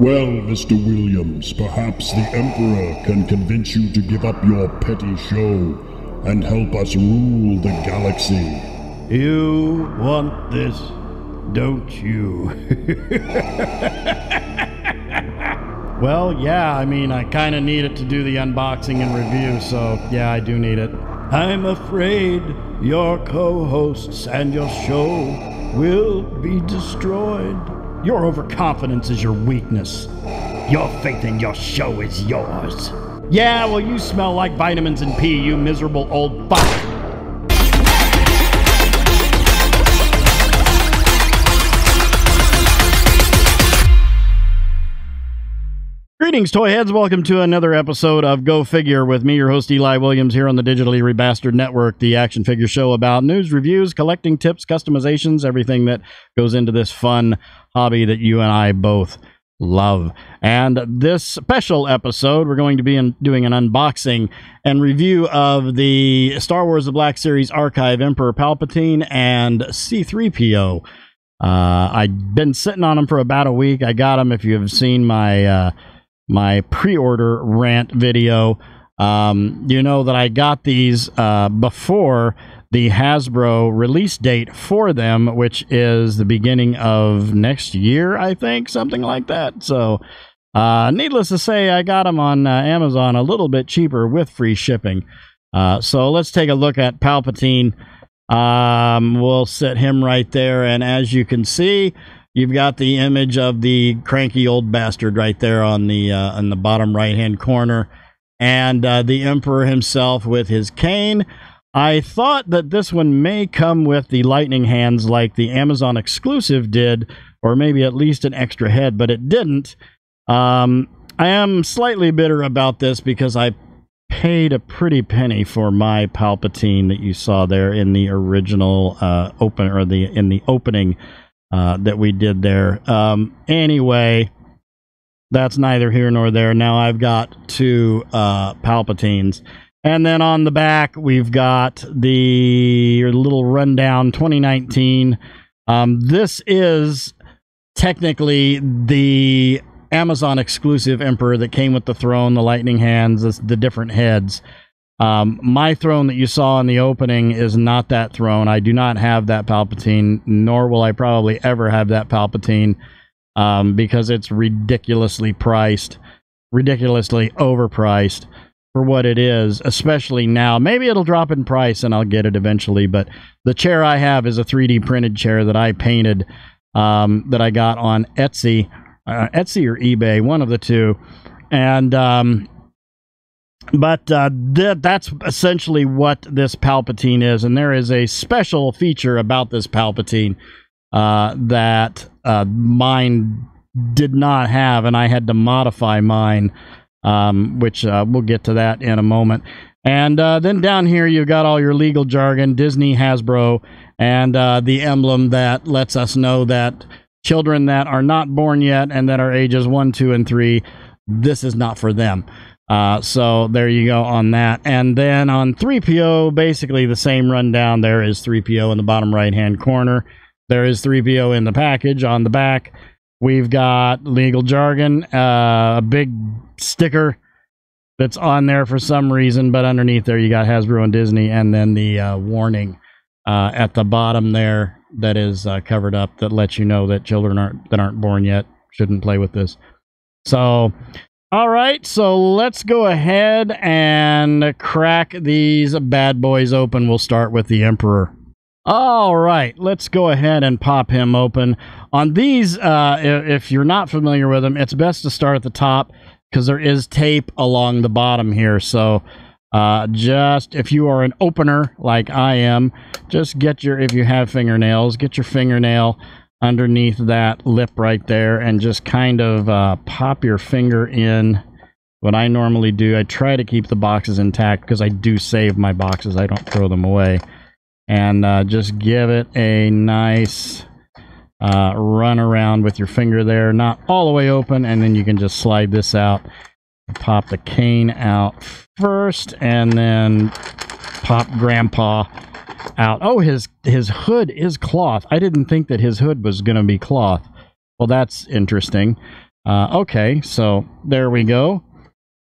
Well, Mr. Williams, perhaps the Emperor can convince you to give up your petty show and help us rule the galaxy. You want this, don't you? Well, yeah, I mean, I kind of need it to do the unboxing and review, so yeah, I do need it. I'm afraid your co-hosts and your show will be destroyed. Your overconfidence is your weakness. Your faith in your show is yours. Yeah, well, you smell like vitamins and pee, you miserable old fuck. Greetings, toy heads. Welcome to another episode of Go Figure with me, your host, Eli Williams, here on the Digitally Rebastard Network, the action figure show about news, reviews, collecting tips, customizations, everything that goes into this fun hobby that you and I both love. And this special episode, we're going to be doing an unboxing and review of the Star Wars The Black Series Archive Emperor Palpatine and C3PO. I've been sitting on them for about a week. I got them, if you have seen my pre-order rant video. You know that I got these before the Hasbro release date for them, which is the beginning of next year, I think, something like that. So, needless to say, I got them on Amazon a little bit cheaper with free shipping. So let's take a look at Palpatine. We'll set him right there, and as you can see, you've got the image of the cranky old bastard right there on the bottom right-hand corner, and the Emperor himself with his cane. I thought that this one may come with the lightning hands like the Amazon exclusive did, or maybe at least an extra head, but it didn't. I am slightly bitter about this because I paid a pretty penny for my Palpatine that you saw there in the original in the opening that we did there. Anyway, that's neither here nor there. Now I've got two Palpatines. And then on the back, we've got the little rundown 2019. This is technically the Amazon exclusive Emperor that came with the throne, the lightning hands, the different heads. My throne that you saw in the opening is not that throne. I do not have that Palpatine, nor will I probably ever have that Palpatine, because it's ridiculously priced, ridiculously overpriced for what it is, especially now. Maybe it'll drop in price and I'll get it eventually, but the chair I have is a 3D printed chair that I painted, that I got on Etsy or eBay, one of the two. And that's essentially what this Palpatine is, and there is a special feature about this Palpatine that mine did not have, and I had to modify mine, which we'll get to that in a moment. And then down here you've got all your legal jargon, Disney, Hasbro, and the emblem that lets us know that children that are not born yet and that are ages 1, 2, and 3, this is not for them. So there you go on that. And then on 3PO, basically the same rundown. There is 3PO in the bottom right-hand corner. There is 3PO in the package. On the back, we've got legal jargon, a big sticker that's on there for some reason, but underneath there you got Hasbro and Disney, and then the warning at the bottom there that is covered up that lets you know that children that aren't born yet shouldn't play with this. So, all right, so let's go ahead and crack these bad boys open. We'll start with the Emperor. All right, let's go ahead and pop him open. On these, if you're not familiar with them, it's best to start at the top because there is tape along the bottom here. So just if you are an opener like I am, just get if you have fingernails, get your fingernail underneath that lip right there and just kind of pop your finger in. What I normally do, I try to keep the boxes intact because I do save my boxes. I don't throw them away. And just give it a nice run around with your finger there, not all the way open, and then you can just slide this out. Pop the cane out first, and then pop Grandpa out. Oh, his hood is cloth. I didn't think that his hood was going to be cloth. Well, that's interesting. Okay, so there we go.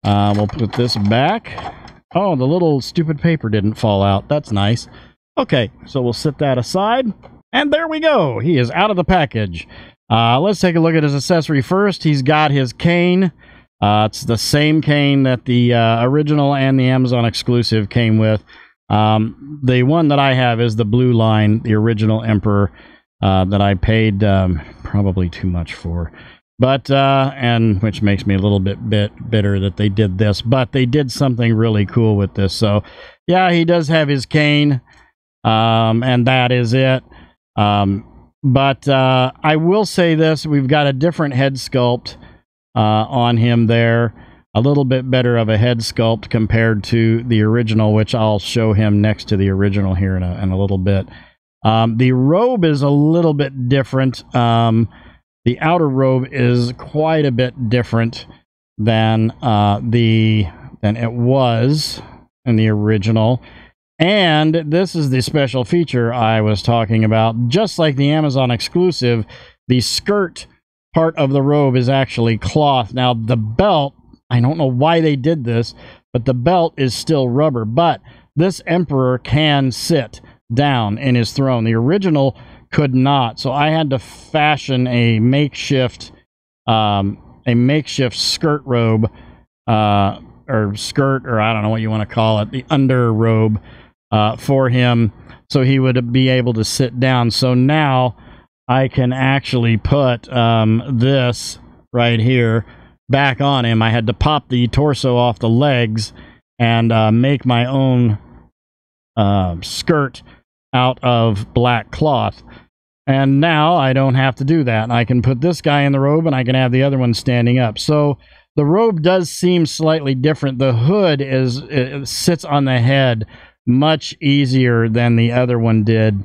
We'll put this back. Oh, the little stupid paper didn't fall out. That's nice. Okay, so we'll set that aside. And there we go. He is out of the package. Let's take a look at his accessory first. He's got his cane. It's the same cane that the original and the Amazon exclusive came with. The one that I have is the blue line, the original Emperor, that I paid probably too much for. But, and which makes me a little bit bitter that they did this, but they did something really cool with this. So, yeah, he does have his cane, and that is it. But I will say this, we've got a different head sculpt on him there. A little bit better of a head sculpt compared to the original, which I'll show him next to the original here in a little bit. The robe is a little bit different. The outer robe is quite a bit different than it was in the original. And this is the special feature I was talking about. Just like the Amazon exclusive, the skirt part of the robe is actually cloth. Now, the belt, I don't know why they did this, but the belt is still rubber. But this Emperor can sit down in his throne. The original could not, so I had to fashion a makeshift skirt robe, or skirt, or I don't know what you want to call it, the under robe for him, so he would be able to sit down. So now I can actually put this right here back on him. I had to pop the torso off the legs and make my own skirt out of black cloth. And now I don't have to do that. I can put this guy in the robe and I can have the other one standing up. So the robe does seem slightly different. The hood it sits on the head much easier than the other one did.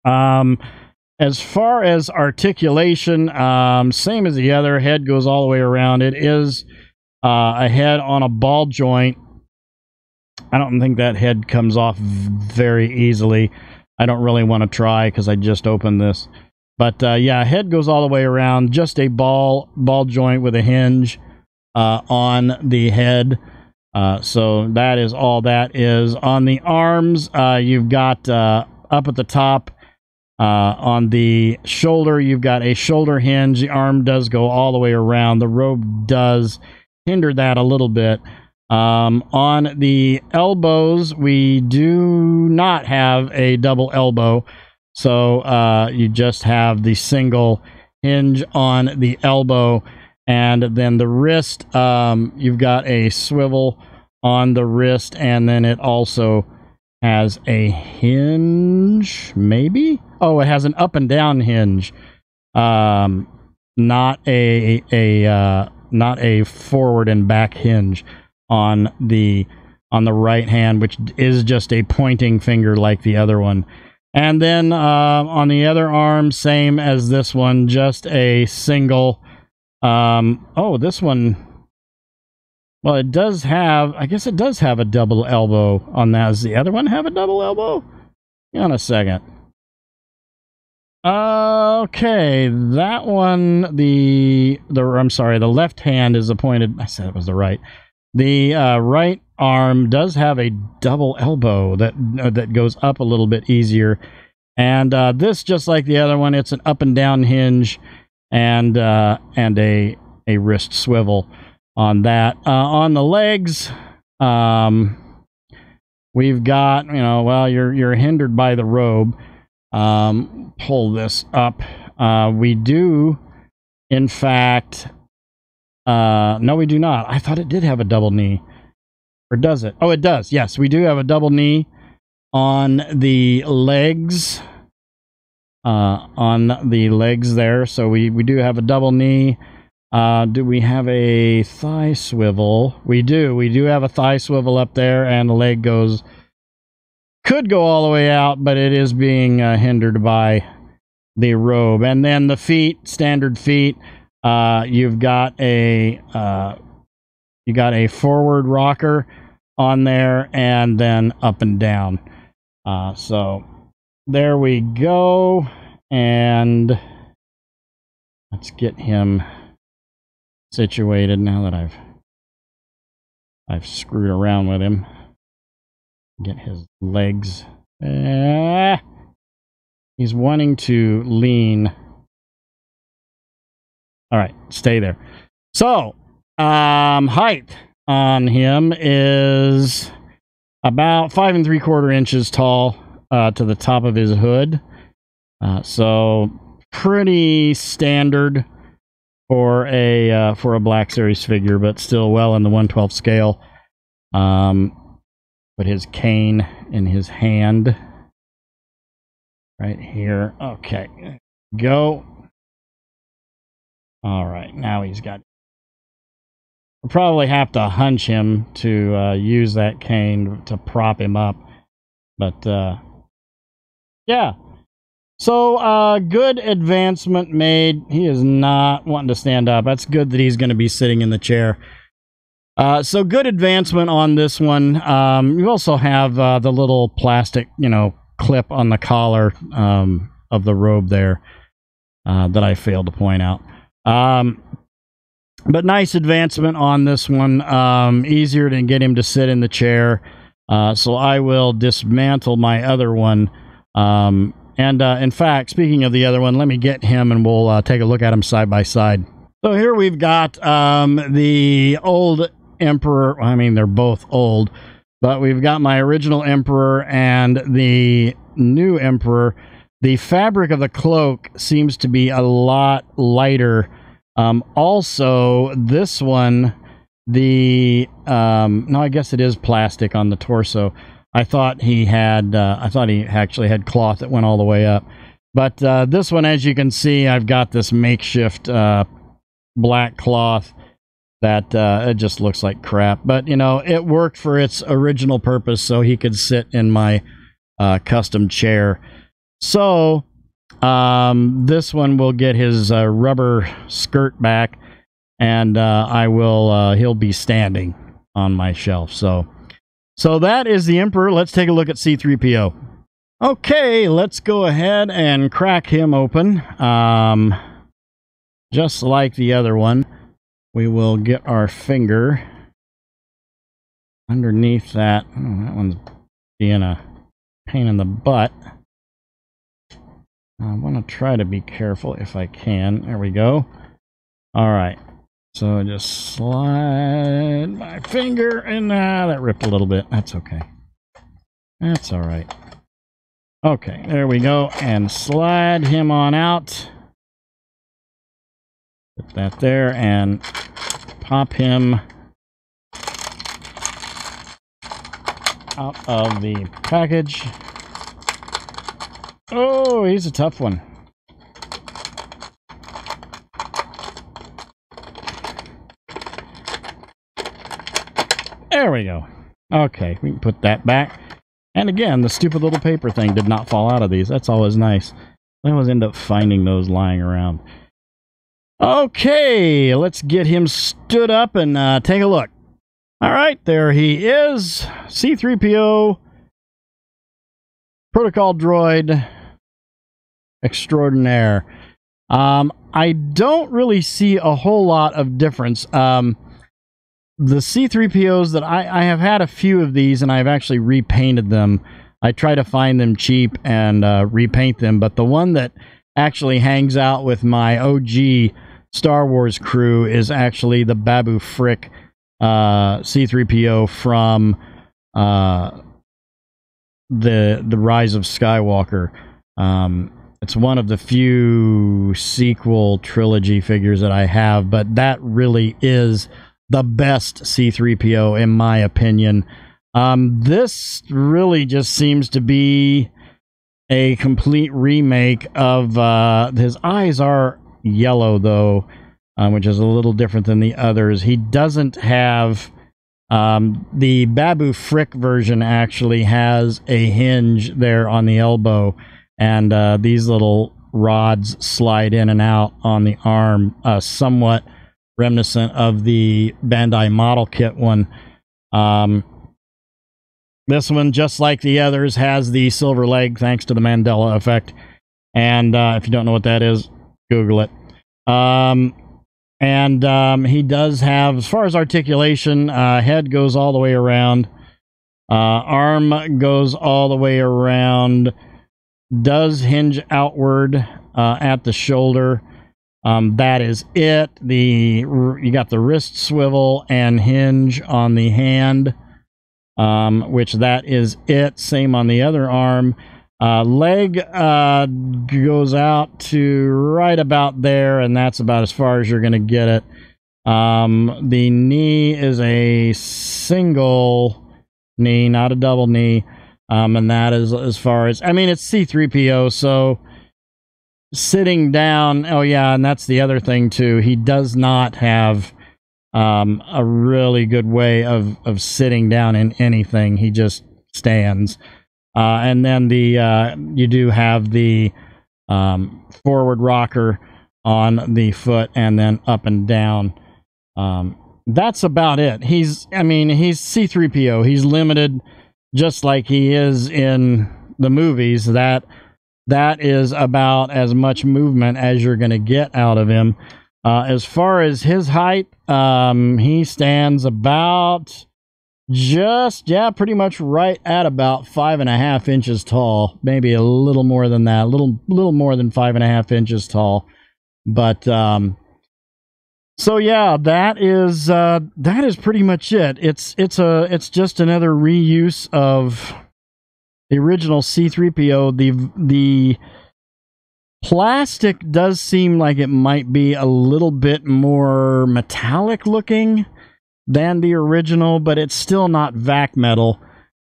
As far as articulation, same as the other. Head goes all the way around. It is a head on a ball joint. I don't think that head comes off very easily. I don't really want to try because I just opened this. But yeah, head goes all the way around. Just a ball joint with a hinge on the head. So that is all that is. On the arms, you've got up at the top on the shoulder, you've got a shoulder hinge. The arm does go all the way around. The robe does hinder that a little bit. On the elbows, we do not have a double elbow, so you just have the single hinge on the elbow. And then the wrist, you've got a swivel on the wrist, and then it also has a hinge, maybe? Oh, it has an up and down hinge, not a forward and back hinge on the right hand, which is just a pointing finger like the other one. And then on the other arm, same as this one, just a single. Oh, this one, well, it does have, I guess it does have a double elbow on that. Does the other one have a double elbow? Hang on a second. Okay, that one, I'm sorry, the left hand is appointed, I said it was the right. The right arm does have a double elbow that goes up a little bit easier. And this, just like the other one, it's an up and down hinge and a wrist swivel on that. On the legs, we've got, well, you're hindered by the robe. Pull this up. We do, in fact, no, we do not. I thought it did have a double knee. Or does it? Oh, it does. Yes, we do have a double knee on the legs. On the legs there. So we do have a double knee. Do we have a thigh swivel? We do. We do have a thigh swivel up there, and the leg could go all the way out, but it is being hindered by the robe. And then the feet, standard feet. You've got a forward rocker on there, and then up and down. So there we go, and let's get him situated now that I've screwed around with him. Get his legs. He's wanting to lean. All right, stay there. So, height on him is about 5 3/4 inches tall to the top of his hood. So pretty standard for a Black Series figure, but still well in the 1/12 scale. Put his cane in his hand right here. Okay, go. All right, now he's got. We'll probably have to hunch him to use that cane to prop him up, but yeah. So, good advancement made. He is not wanting to stand up. That's good that he's going to be sitting in the chair. So, good advancement on this one. You also have the little plastic, clip on the collar of the robe there that I failed to point out. But nice advancement on this one. Easier to get him to sit in the chair. So, I will dismantle my other one. And in fact, speaking of the other one, let me get him and we'll take a look at him side by side. So here we've got the old Emperor. I mean, they're both old, but we've got my original Emperor and the new Emperor. The fabric of the cloak seems to be a lot lighter. Also, this one, no, I guess it is plastic on the torso. I thought he actually had cloth that went all the way up. But this one, as you can see, I've got this makeshift black cloth that it just looks like crap. But, it worked for its original purpose, so he could sit in my custom chair. So, this one will get his rubber skirt back, and he'll be standing on my shelf. So that is the Emperor. Let's take a look at C3PO. Okay, let's go ahead and crack him open. Just like the other one, we will get our finger underneath that. Oh, that one's being a pain in the butt. I want to try to be careful if I can. There we go. All right. So just slide my finger, and that ripped a little bit. That's okay. That's all right. Okay, there we go. And slide him on out. Put that there and pop him out of the package. Oh, he's a tough one. There we go. Okay, we can put that back. And again, the stupid little paper thing did not fall out of these. That's always nice. I always end up finding those lying around. Okay, let's get him stood up and take a look. All right, there he is. C3PO, Protocol Droid Extraordinaire. I don't really see a whole lot of difference. The C3POs that I have had a few of these, and I've actually repainted them. I try to find them cheap and repaint them, but the one that actually hangs out with my OG Star Wars crew is actually the Babu Frick C3PO from the Rise of Skywalker. It's one of the few sequel trilogy figures that I have, but that really is the best C3PO in my opinion. This really just seems to be a complete remake of his eyes are yellow though, which is a little different than the others. He doesn't have the Babu Frick version actually has a hinge there on the elbow, and these little rods slide in and out on the arm, somewhat reminiscent of the Bandai model kit one. This one, just like the others, has the silver leg thanks to the Mandela effect. And if you don't know what that is, Google it. And he does have, as far as articulation, head goes all the way around. Arm goes all the way around. Does hinge outward at the shoulder. That is it. You got the wrist swivel and hinge on the hand, which that is it. Same on the other arm. Leg goes out to right about there, and that's about as far as you're going to get it. The knee is a single knee, not a double knee, and that is as far as, I mean, it's C3PO, so sitting down, oh yeah, and that's the other thing too, he does not have a really good way of sitting down in anything. He just stands. And then you do have the forward rocker on the foot and then up and down. That's about it. He's C3PO. He's limited just like he is in the movies. That is about as much movement as you're going to get out of him. As far as his height, he stands about pretty much right at about 5.5 inches tall, maybe a little more than that, a little more than 5.5 inches tall. But so yeah, that is pretty much it. It's just another reuse of the original C3PO. The plastic does seem like it might be a little bit more metallic looking than the original, but it's still not vac metal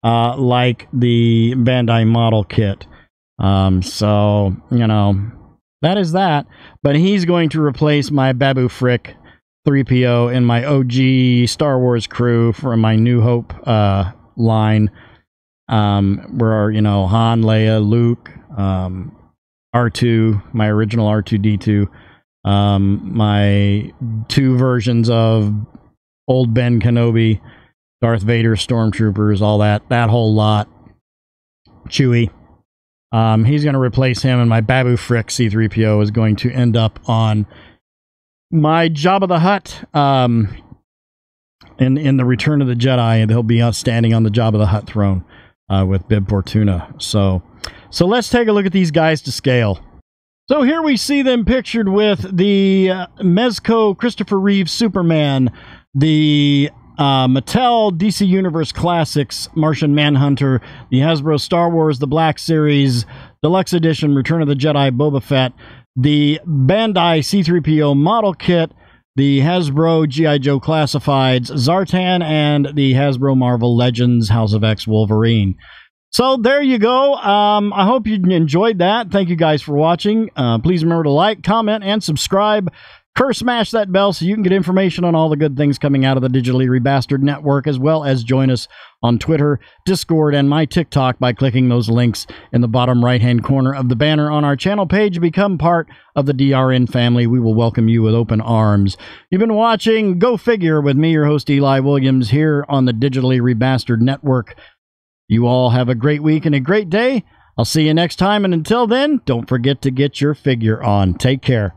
like the Bandai model kit. So, you know, that is that. But he's going to replace my Babu Frick 3PO in my OG Star Wars crew from my New Hope line, where, you know, Han, Leia, Luke, R2, my original R2-D2, my two versions of old Ben Kenobi, Darth Vader, Stormtroopers, all that whole lot. Chewie. He's going to replace him, and my Babu Frick C3PO is going to end up on my Jabba the Hutt. In the Return of the Jedi, he'll be standing on the Jabba the Hutt throne with Bib Fortuna. So let's take a look at these guys to scale. So here we see them pictured with the Mezco Christopher Reeve Superman, the Mattel DC Universe Classics Martian Manhunter, the Hasbro Star Wars The Black Series Deluxe Edition Return of the Jedi Boba Fett, the Bandai C3PO model kit, the Hasbro G.I. Joe Classifieds Zartan, and the Hasbro Marvel Legends House of X Wolverine. So there you go. I hope you enjoyed that. Thank you guys for watching. Please remember to like, comment, and subscribe. Smash that bell so you can get information on all the good things coming out of the Digitally Rebastard Network, as well as join us on Twitter, Discord, and my TikTok by clicking those links in the bottom right-hand corner of the banner on our channel page. Become part of the DRN family. We will welcome you with open arms. You've been watching Go Figure with me, your host, Eli Williams, here on the Digitally Rebastard Network. You all have a great week and a great day. I'll see you next time, and until then, don't forget to get your figure on. Take care.